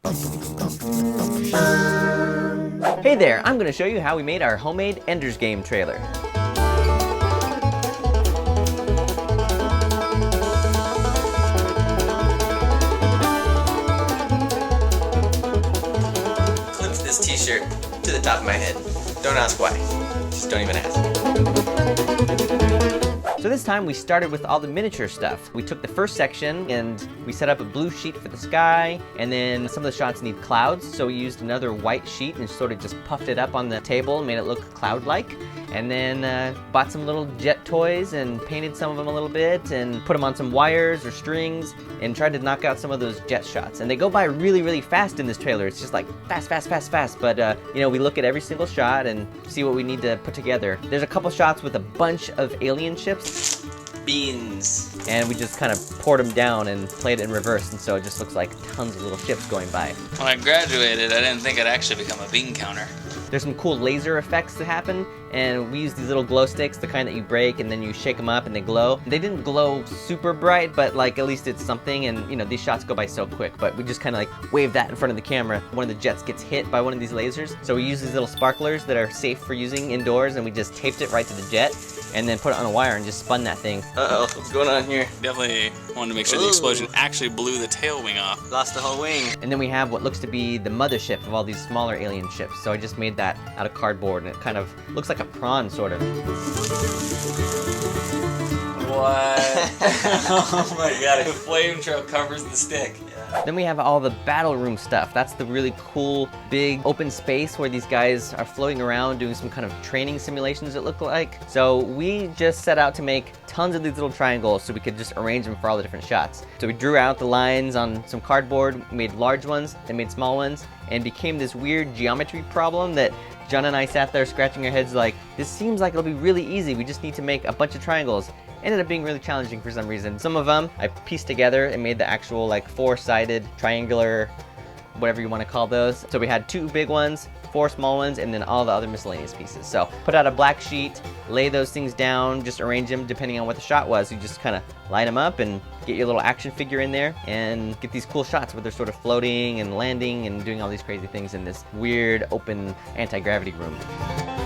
Hey there, I'm going to show you how we made our homemade Ender's Game trailer. Clipped this t-shirt to the top of my head. Don't ask why. Just don't even ask. So this time we started with all the miniature stuff. We took the first section and we set up a blue sheet for the sky, and then some of the shots need clouds, so we used another white sheet and sort of just puffed it up on the table and made it look cloud-like. And then bought some little jet toys and painted some of them a little bit and put them on some wires or strings and tried to knock out some of those jet shots. And they go by really, really fast in this trailer. It's just like fast, fast, fast, fast. But you know, we look at every single shot and see what we need to put together. There's a couple shots with a bunch of alien ships. Beans. And we just kind of poured them down and played it in reverse, and so it just looks like tons of little ships going by. When I graduated, I didn't think I'd actually become a bean counter. There's some cool laser effects that happen, and we use these little glow sticks, the kind that you break and then you shake them up and they glow. They didn't glow super bright, but like at least it's something, and you know, these shots go by so quick, but we just kind of like wave that in front of the camera. One of the jets gets hit by one of these lasers, so we use these little sparklers that are safe for using indoors, and we just taped it right to the jet and then put it on a wire and just spun that thing. Uh-oh, what's going on here? Definitely wanted to make sure the explosion actually blew the tail wing off. Lost the whole wing. And then we have what looks to be the mothership of all these smaller alien ships. So I just made that out of cardboard, and it kind of looks like a prawn, sort of. What? Oh my god, the flame trail covers the stick. Then we have all the battle room stuff. That's the really cool, big open space where these guys are floating around doing some kind of training simulations, it looked like. So we just set out to make tons of these little triangles so we could just arrange them for all the different shots. So we drew out the lines on some cardboard, made large ones, then made small ones, and became this weird geometry problem that John and I sat there scratching our heads like, this seems like it'll be really easy. We just need to make a bunch of triangles. Ended up being really challenging for some reason. Some of them I pieced together and made the actual like four-sided triangular, whatever you want to call those. So we had 2 big ones, 4 small ones, and then all the other miscellaneous pieces. So put out a black sheet, lay those things down, just arrange them depending on what the shot was. You just kind of line them up and get your little action figure in there and get these cool shots where they're sort of floating and landing and doing all these crazy things in this weird open anti-gravity room.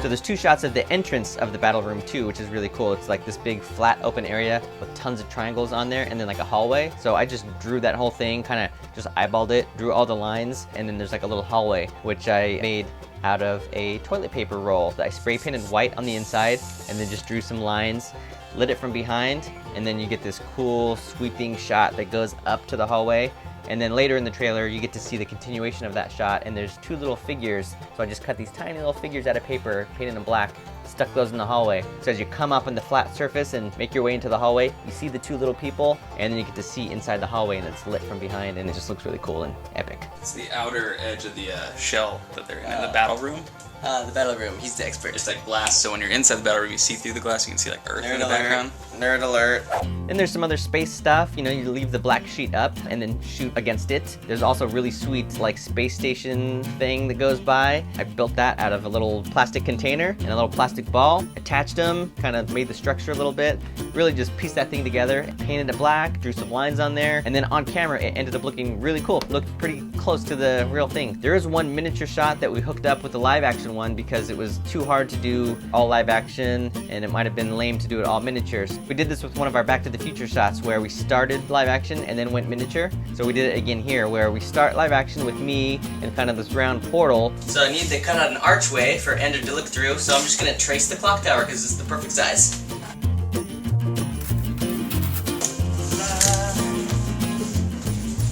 So there's 2 shots of the entrance of the battle room too, which is really cool. It's like this big flat open area with tons of triangles on there and then like a hallway. So I just drew that whole thing, kind of just eyeballed it, drew all the lines, and then there's like a little hallway, which I made out of a toilet paper roll that I spray painted white on the inside and then just drew some lines, lit it from behind, and then you get this cool sweeping shot that goes up to the hallway. And then later in the trailer, you get to see the continuation of that shot, and there's 2 little figures. So I just cut these tiny little figures out of paper, painted them black, stuck those in the hallway. So as you come up on the flat surface and make your way into the hallway, you see the 2 little people, and then you get to see inside the hallway, and it's lit from behind, and it just looks really cool and epic. It's the outer edge of the shell that they're in the battle room. The battle room, he's the expert. It's like glass, so when you're inside the battle room, you see through the glass, you can see like Earth in the background. Nerd alert. Then there's some other space stuff. You know, you leave the black sheet up and then shoot against it. There's also a really sweet like space station thing that goes by. I built that out of a little plastic container and a little plastic ball. Attached them, kind of made the structure a little bit. Really just pieced that thing together, painted it black, drew some lines on there, and then on camera it ended up looking really cool. It looked pretty close to the real thing. There is one miniature shot that we hooked up with the live action one because it was too hard to do all live action and it might have been lame to do it all miniatures. We did this with one of our Back to the Future shots where we started live action and then went miniature. So we did it again here where we start live action with me and kind of this round portal. So I need to cut out an archway for Ender to look through, so I'm just going to trace the clock tower because it's the perfect size.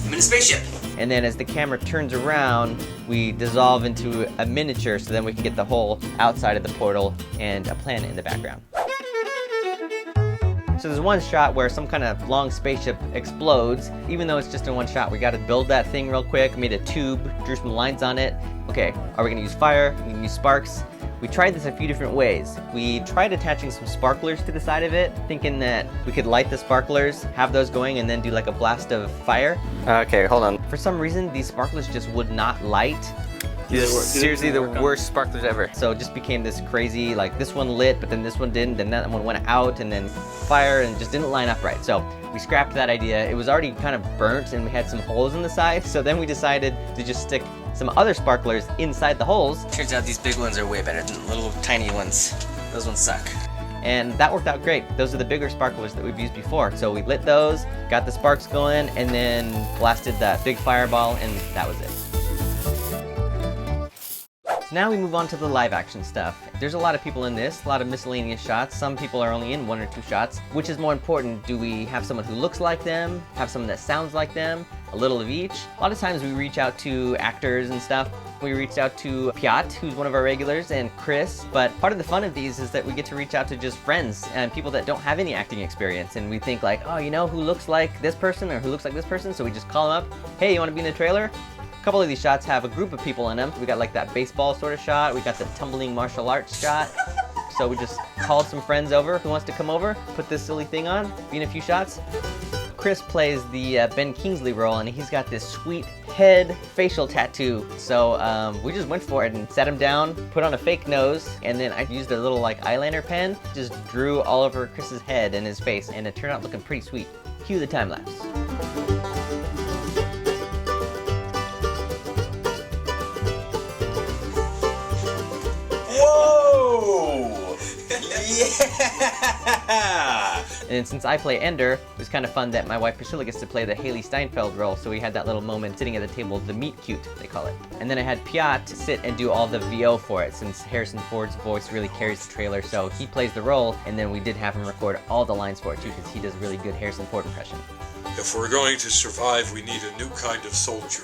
I'm in a spaceship. And then as the camera turns around, we dissolve into a miniature so then we can get the whole outside of the portal and a planet in the background. So there's one shot where some kind of long spaceship explodes. Even though it's just in one shot, we got to build that thing real quick, made a tube, drew some lines on it. Okay, are we going to use fire? Are we going to use sparks? We tried this a few different ways. We tried attaching some sparklers to the side of it, thinking that we could light the sparklers, have those going, and then do like a blast of fire. Okay, hold on. For some reason, these sparklers just would not light. These are seriously the worst sparklers ever. So it just became this crazy, like this one lit, but then this one didn't, then that one went out, and then fire, and just didn't line up right. So we scrapped that idea. It was already kind of burnt, and we had some holes in the side. So then we decided to just stick some other sparklers inside the holes. Turns out these big ones are way better than little tiny ones. Those ones suck. And that worked out great. Those are the bigger sparklers that we've used before. So we lit those, got the sparks going, and then blasted that big fireball, and that was it. So now we move on to the live action stuff. There's a lot of people in this, a lot of miscellaneous shots. Some people are only in 1 or 2 shots. Which is more important? Do we have someone who looks like them? Have someone that sounds like them? A little of each? A lot of times we reach out to actors and stuff. We reached out to Piat, who's one of our regulars, and Chris, but part of the fun of these is that we get to reach out to just friends and people that don't have any acting experience, and we think like, oh, you know who looks like this person or who looks like this person, so we just call them up, hey, you want to be in the trailer? A couple of these shots have a group of people in them. We got like that baseball sort of shot, we got the tumbling martial arts shot, so we just called some friends over, who wants to come over, put this silly thing on, be in a few shots. Chris plays the Ben Kingsley role, and he's got this sweet head facial tattoo. So we just went for it and sat him down, put on a fake nose, and then I used a little like eyeliner pen, just drew all over Chris's head and his face, and it turned out looking pretty sweet. Cue the time lapse. Whoa! Yeah! And since I play Ender, it was kind of fun that my wife Priscilla gets to play the Haley Steinfeld role, so we had that little moment sitting at the table, the meet cute, they call it. And then I had Piat sit and do all the VO for it, since Harrison Ford's voice really carries the trailer, so he plays the role, and then we did have him record all the lines for it too, because he does a really good Harrison Ford impression. If we're going to survive, we need a new kind of soldier.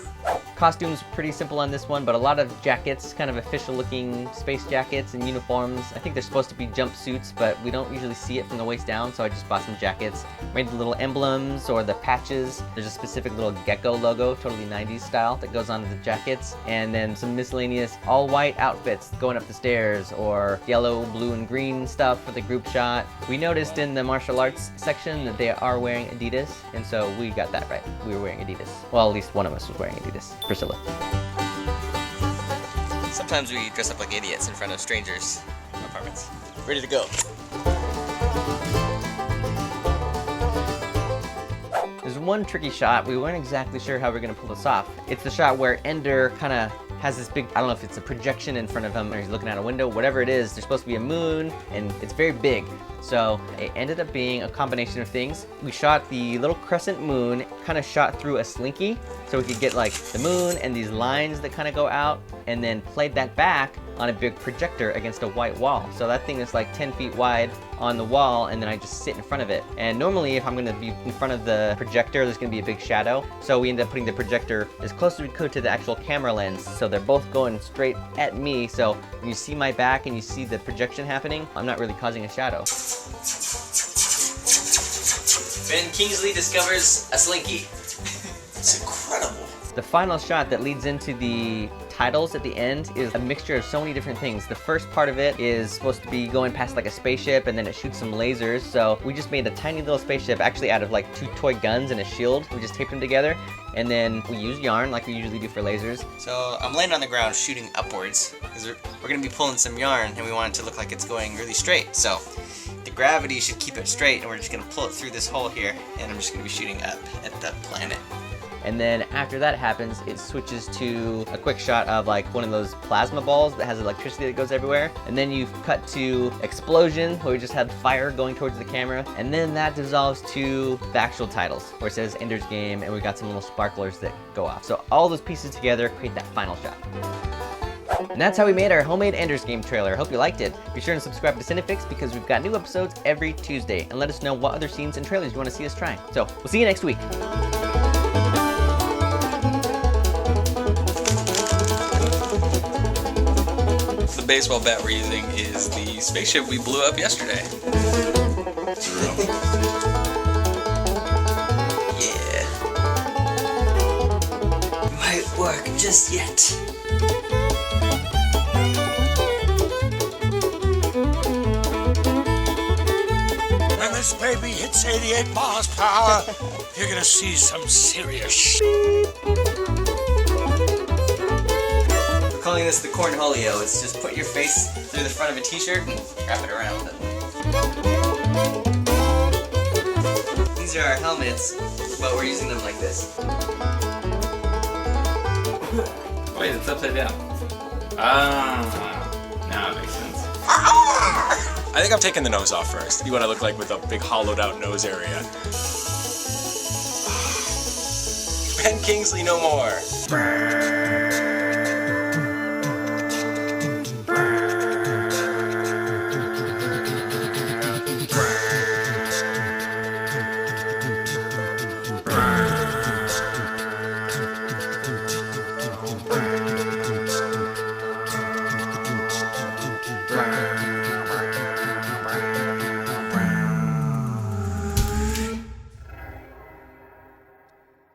Costumes pretty simple on this one, but a lot of jackets, kind of official looking space jackets and uniforms. I think they're supposed to be jumpsuits, but we don't usually see it from the waist down, so I just bought some jackets. Made the little emblems or the patches. There's a specific little gecko logo, totally 90s style, that goes onto the jackets. And then some miscellaneous all white outfits going up the stairs, or yellow, blue, and green stuff for the group shot. We noticed in the martial arts section that they are wearing Adidas, and so we got that right. We were wearing Adidas. Well, at least one of us was wearing Adidas. Priscilla. Sometimes we dress up like idiots in front of strangers' apartments. Ready to go. There's one tricky shot. We weren't exactly sure how we're gonna pull this off. It's the shot where Ender kind of has this big, I don't know if it's a projection in front of him or he's looking out a window, whatever it is, there's supposed to be a moon and it's very big. So it ended up being a combination of things. We shot the little crescent moon, kind of shot through a slinky so we could get like the moon and these lines that kind of go out, and then played that back on a big projector against a white wall. So that thing is like 10 feet wide on the wall, and then I just sit in front of it. And normally if I'm gonna be in front of the projector, there's gonna be a big shadow. So we ended up putting the projector as close as we could to the actual camera lens. So they're both going straight at me. So when you see my back and you see the projection happening, I'm not really causing a shadow. Ben Kingsley discovers a slinky. It's incredible. The final shot that leads into the titles at the end is a mixture of so many different things. The first part of it is supposed to be going past like a spaceship, and then it shoots some lasers. So we just made a tiny little spaceship, actually out of like 2 toy guns and a shield. We just taped them together, and then we used yarn like we usually do for lasers. So I'm laying on the ground shooting upwards because we're gonna be pulling some yarn, and we want it to look like it's going really straight. So the gravity should keep it straight, and we're just gonna pull it through this hole here, and I'm just gonna be shooting up at the planet. And then after that happens, it switches to a quick shot of like one of those plasma balls that has electricity that goes everywhere. And then you cut to explosion, where we just had fire going towards the camera. And then that dissolves to the actual titles, where it says Ender's Game, and we got some little sparklers that go off. So all those pieces together create that final shot. And that's how we made our homemade Ender's Game trailer. Hope you liked it. Be sure to subscribe to Cinefix because we've got new episodes every Tuesday. And let us know what other scenes and trailers you want to see us try. So we'll see you next week. The baseball bat we're using is the spaceship we blew up yesterday. Yeah. Might work just yet. When this baby hits 88 miles per hour, you're gonna see some serious shit. calling this the cornholio. It's just put your face through the front of a t-shirt and wrap it around. These are our helmets, but we're using them like this. Wait, it's upside down. Ah, now it makes sense. I think I'm taking the nose off first. See what I look like with a big hollowed out nose area. Ben Kingsley no more.